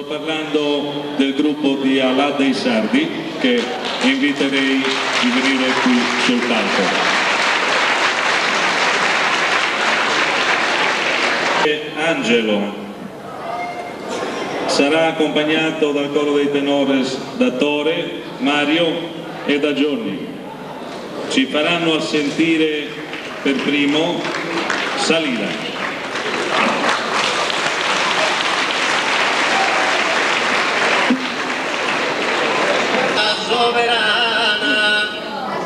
parlando del gruppo di Alà dei Sardi, che inviterei di venire qui sul palco. Angelo sarà accompagnato dal coro dei tenores da Tore, Mario e da Johnny. Ci faranno sentire per primo Salida. Soberana,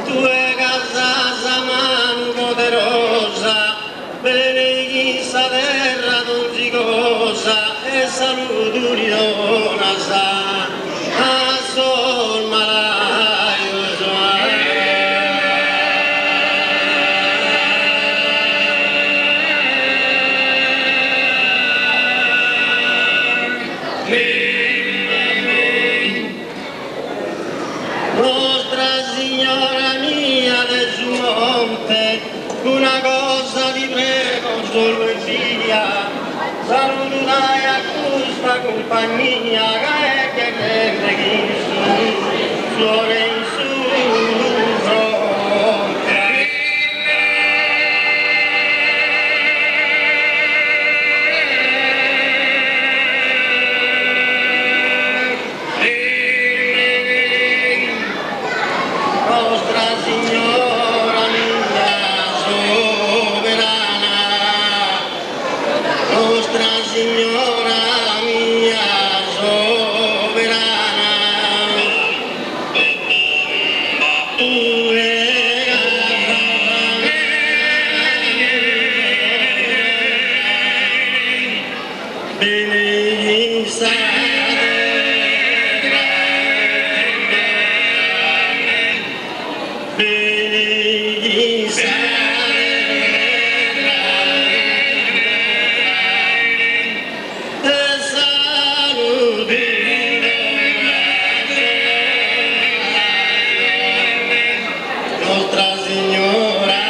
tu è casa mano poderosa, benedichi sa terra dolcicosa e saluto riona sa, a sol malaio Nostra Signora mia del monte, una cosa ti prego solo in figlia, salutai a questa compagnia che rende chi su, suore in su fronte. Nostra Signora mia soberana, Nostra Signora mia soberana, tu è benedicta. Nostra Signora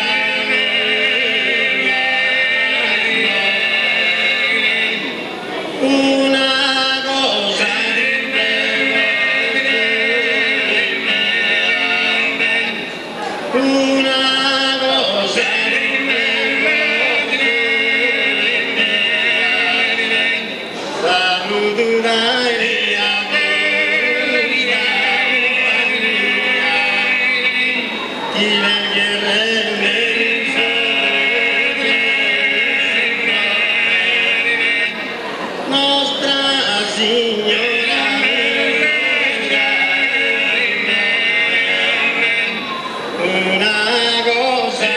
una cosa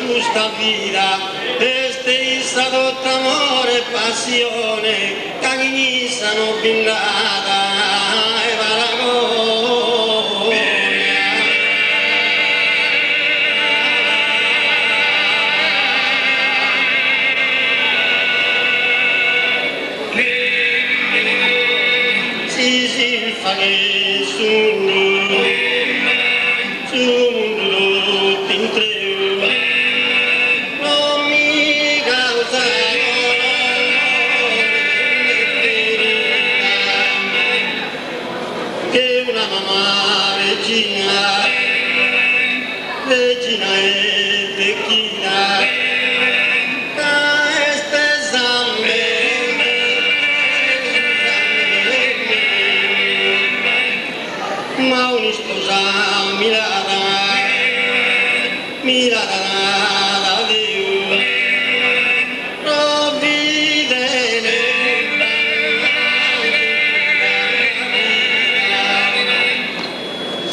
questa vita, este stato amore e passione, che mi sono billata e si fa che su tutti in tre. Che una mamma regina mirada da Dio, provvidere.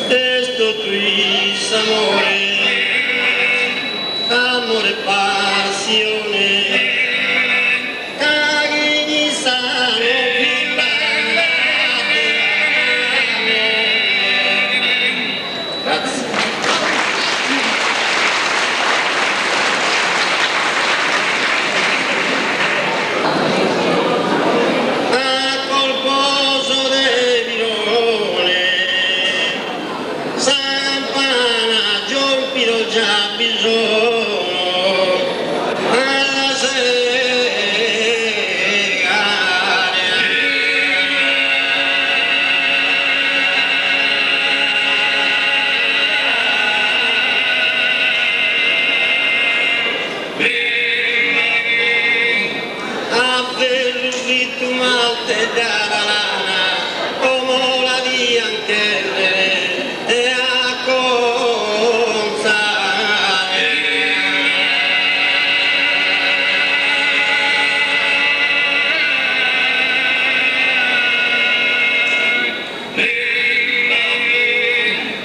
Esto tuis amore, amore passione, cagini sano grazie. A colposo de virone, Sampana, Giolpino già bisogno, alla tu malte dalla lana, come la di anche e a consare.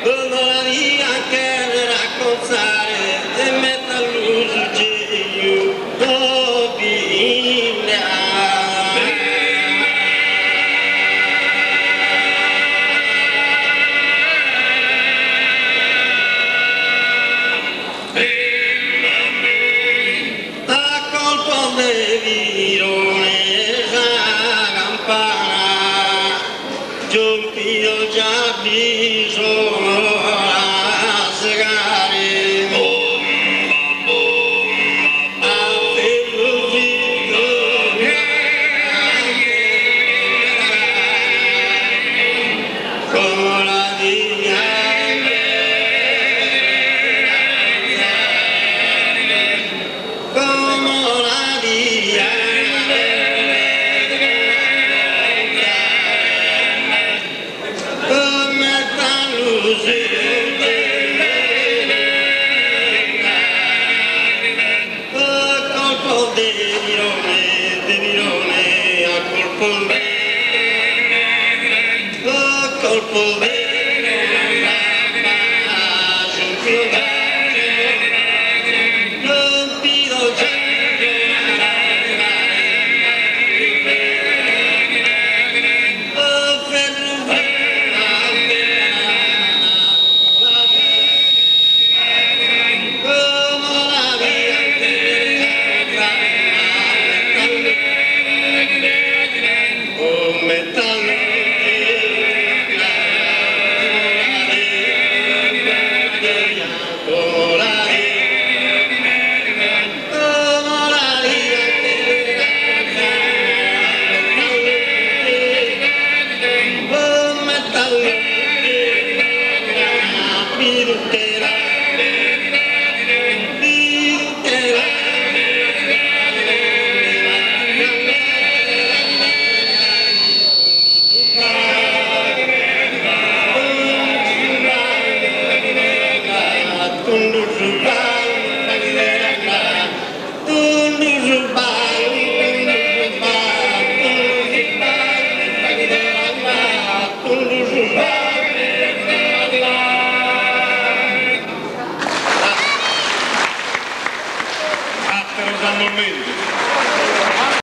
Come la di anche raccontare e metta all'uso genio, oh bimba. Giolpino già bisogno a segare a ferrovino con la digna come la digna colpo de virone, a colpo de San Momento.